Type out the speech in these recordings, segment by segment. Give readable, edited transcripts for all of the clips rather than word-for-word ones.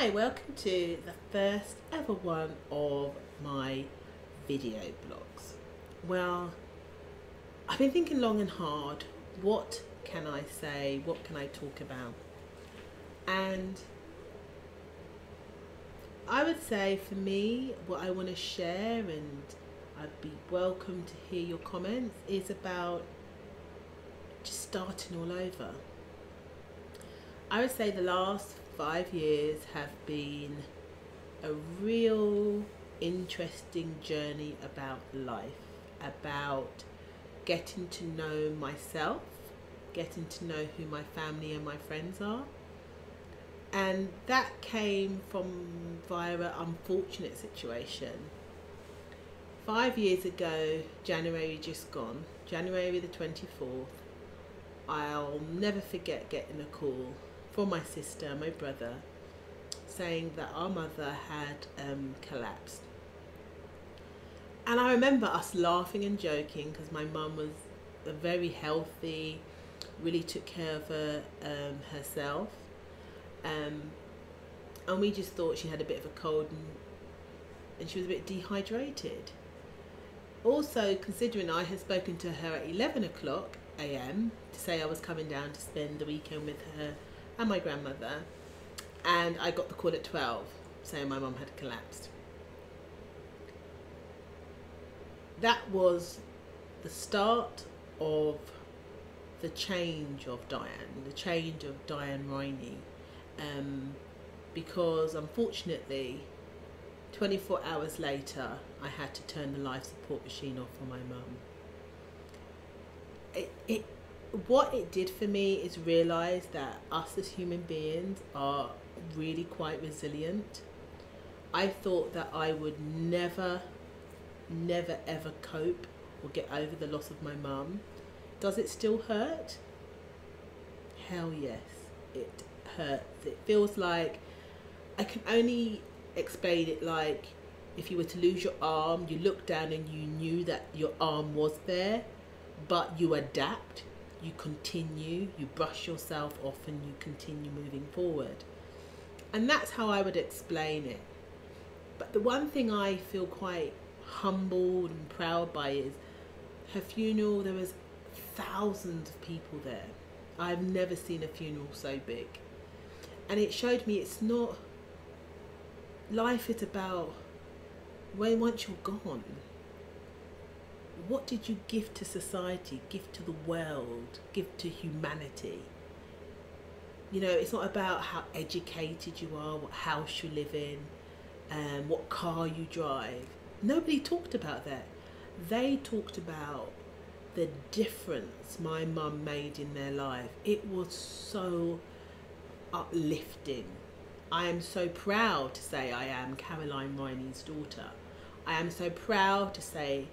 Hi, welcome to the first ever one of my video blogs. Well, I've been thinking long and hard, what can I say, what can I talk about? And I would say for me, what I want to share, and I'd be welcome to hear your comments, is about just starting all over. I would say the last 5 years have been a real interesting journey about life, about getting to know myself, getting to know who my family and my friends are. And that came from via an unfortunate situation. 5 years ago, January just gone, January the 24th, I'll never forget getting a call from my sister, my brother, saying that our mother had collapsed. And I remember us laughing and joking because my mum was very healthy, really took care of herself. And we just thought she had a bit of a cold and she was a bit dehydrated. Also, considering I had spoken to her at 11 o'clock a.m. to say I was coming down to spend the weekend with her and my grandmother, and I got the call at 12 saying my mum had collapsed. That was the start of the change of Diahanne, the change of Diahanne Riney, because unfortunately 24 hours later I had to turn the life support machine off for my mum. What it did for me is realise that us as human beings are really quite resilient. I thought that I would never ever cope or get over the loss of my mum. Does it still hurt? Hell yes, it hurts. It feels like, I can only explain it like if you were to lose your arm, you look down and you knew that your arm was there, but you adapt, you continue, you brush yourself off and you continue moving forward. And that's how I would explain it. But the one thing I feel quite humbled and proud by is her funeral. There was thousands of people there. I've never seen a funeral so big. And it showed me it's not, life is about once you're gone, what did you give to society, give to the world, give to humanity? You know, it's not about how educated you are, what house you live in, what car you drive. Nobody talked about that. They talked about the difference my mum made in their life. It was so uplifting. I am so proud to say I am Caroline Riney's daughter. I am so proud to say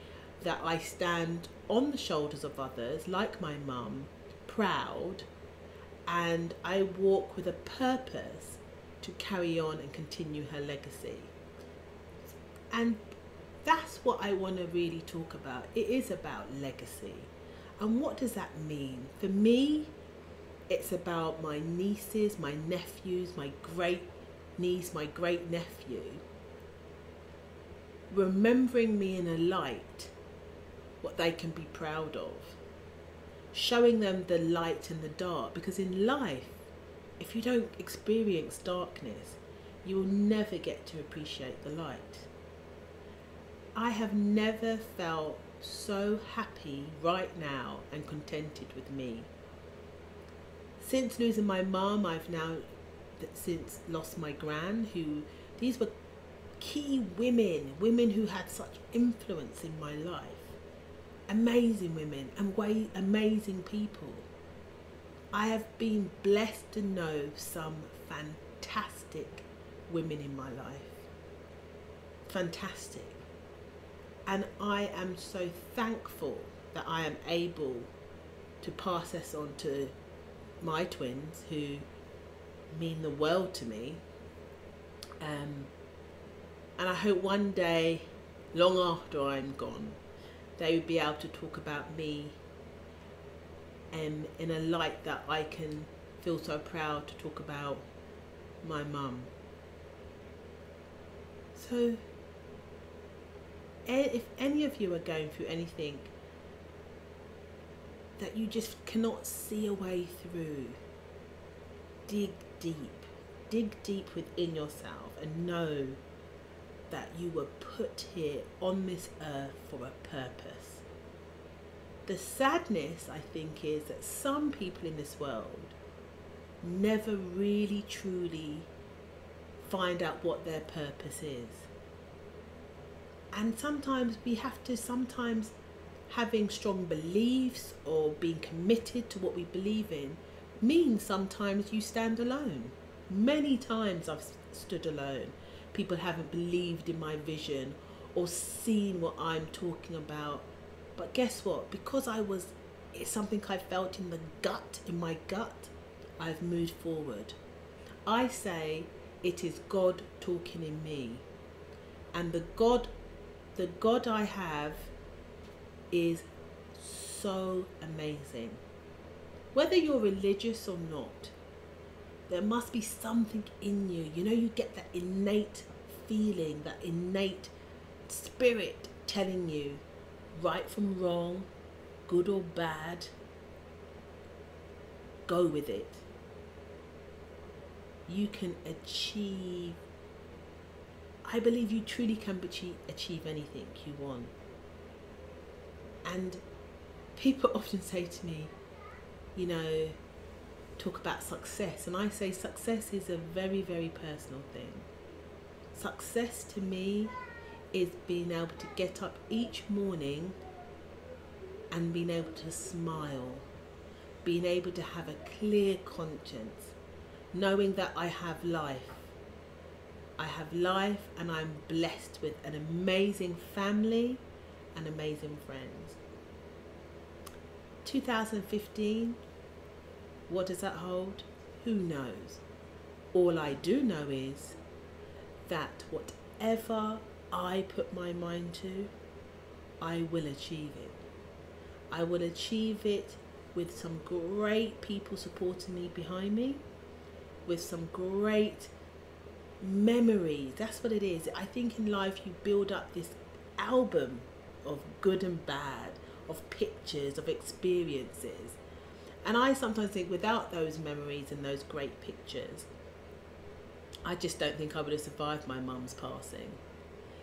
that I stand on the shoulders of others, like my mum, proud, and I walk with a purpose to carry on and continue her legacy. And that's what I want to really talk about. It is about legacy. And what does that mean? For me, it's about my nieces, my nephews, my great niece, my great nephew, remembering me in a light, what they can be proud of, showing them the light and the dark, because in life, if you don't experience darkness, you will never get to appreciate the light. I have never felt so happy right now and contented with me. Since losing my mum, I've now since lost my gran, these were key women who had such influence in my life. Amazing women and amazing people. I have been blessed to know some fantastic women in my life. Fantastic. And I am so thankful that I am able to pass this on to my twins, who mean the world to me. And I hope one day, long after I'm gone, they would be able to talk about me in a light that I can feel so proud to talk about my mum. So if any of you are going through anything that you just cannot see a way through, dig deep within yourself and know that you were put here on this earth for a purpose. The sadness, I think, is that some people in this world never really truly find out what their purpose is. And sometimes we have to, having strong beliefs or being committed to what we believe in means sometimes you stand alone. Many times I've stood alone. People haven't believed in my vision or seen what I'm talking about. But guess what? Because it's something I felt in my gut, I've moved forward. I say it is God talking in me. And the God I have is so amazing. Whether you're religious or not, there must be something in you. You know, you get that innate feeling, that innate spirit telling you right from wrong, good or bad, go with it. You can achieve, I believe you truly can achieve anything you want. And people often say to me, you know, talk about success. And I say success is a very, very personal thing. Success to me is being able to get up each morning and being able to smile, being able to have a clear conscience, knowing that I have life. I have life and I'm blessed with an amazing family and amazing friends. 2015, what does that hold? Who knows? All I do know is that whatever I put my mind to, I will achieve it. I will achieve it with some great people supporting me behind me, with some great memories. That's what it is. I think in life you build up this album of good and bad, of pictures, of experiences. And I sometimes think without those memories and those great pictures, I just don't think I would have survived my mum's passing.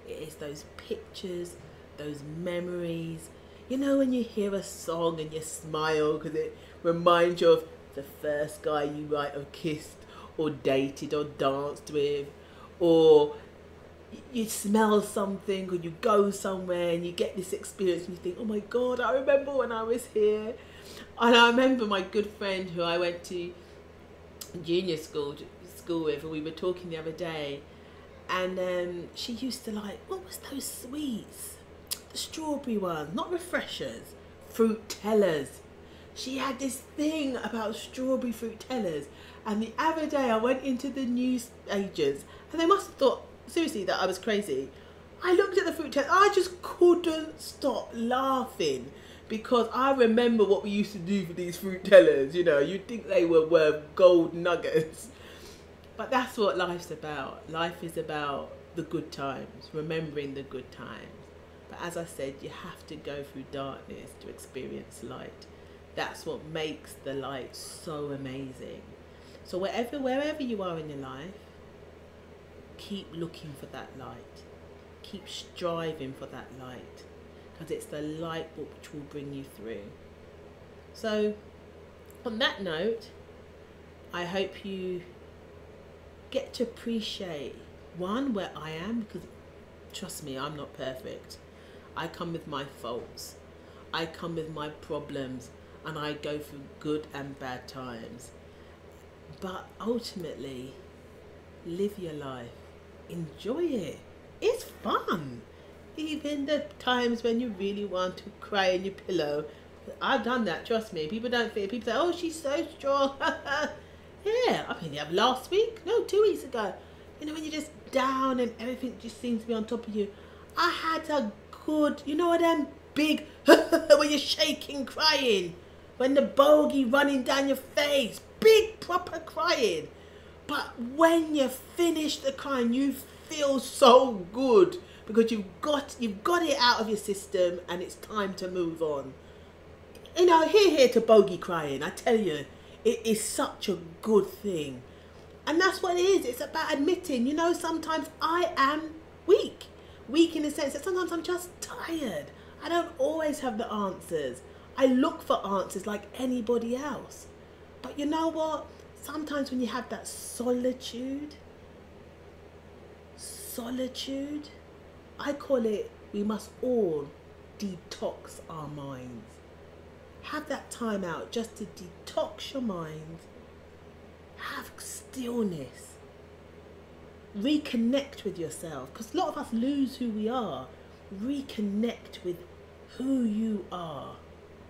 It is those pictures, those memories. You know, when you hear a song and you smile because it reminds you of the first guy you might have kissed or dated or danced with, or you smell something or you go somewhere and you get this experience and you think, oh my God, I remember when I was here. And I remember my good friend who I went to junior school with, and we were talking the other day, and she used to like, what was those sweets? The strawberry ones, not refreshers, fruit tellers. She had this thing about strawberry fruit tellers, and the other day I went into the news agents and they must have thought seriously that I was crazy. I looked at the fruit tellers, I just couldn't stop laughing because I remember what we used to do for these fruit tellers. You know, you'd think they were worth gold nuggets. But that's what life's about. Life is about the good times, remembering the good times. But as I said, you have to go through darkness to experience light. That's what makes the light so amazing. So wherever you are in your life, keep looking for that light. Keep striving for that light, because it's the light which will bring you through. So on that note, I hope you get to appreciate, one, where I am, because trust me, I'm not perfect. I come with my faults. I come with my problems, and I go through good and bad times. But ultimately, live your life. Enjoy it. It's fun. Even the times when you really want to cry in your pillow. I've done that, trust me. People don't feel, people say, oh, she's so strong. Yeah, I mean, last week? No, 2 weeks ago. You know, when you're just down and everything just seems to be on top of you. I had a good, you know, them big, when you're shaking, crying. When the bogey running down your face. Big, proper crying. But when you finish the crying, you feels so good because you've got it out of your system and it's time to move on. You know, here to bogey crying, I tell you, it is such a good thing. And that's what it is. It's about admitting, you know, sometimes I am weak. Weak in the sense that sometimes I'm just tired. I don't always have the answers. I look for answers like anybody else. But you know what? Sometimes when you have that solitude, I call it, we must all detox our minds. Have that time out just to detox your mind. Have stillness. Reconnect with yourself. Because a lot of us lose who we are. Reconnect with who you are.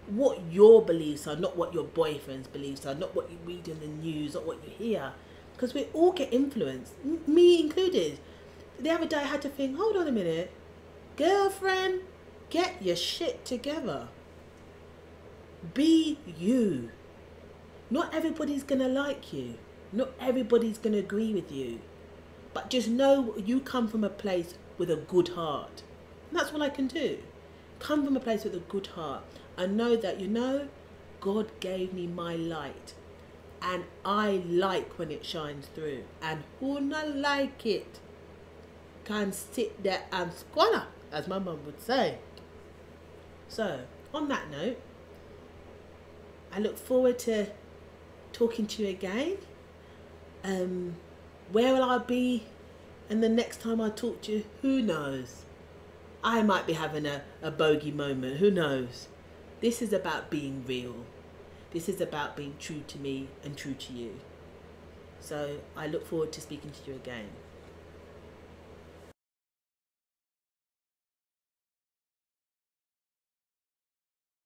What your beliefs are, not what your boyfriend's beliefs are, not what you read in the news, not what you hear. Because we all get influenced, me included. The other day I had to think, hold on a minute, girlfriend, get your shit together. Be you. Not everybody's going to like you. Not everybody's going to agree with you. But just know you come from a place with a good heart. And that's all I can do. Come from a place with a good heart. And know that, you know, God gave me my light. And I like when it shines through. And who not like it can sit there and squalor, as my mum would say. So, on that note, I look forward to talking to you again. Where will I be? And the next time I talk to you, who knows? I might be having a bogey moment, who knows? This is about being real. This is about being true to me and true to you. So I look forward to speaking to you again.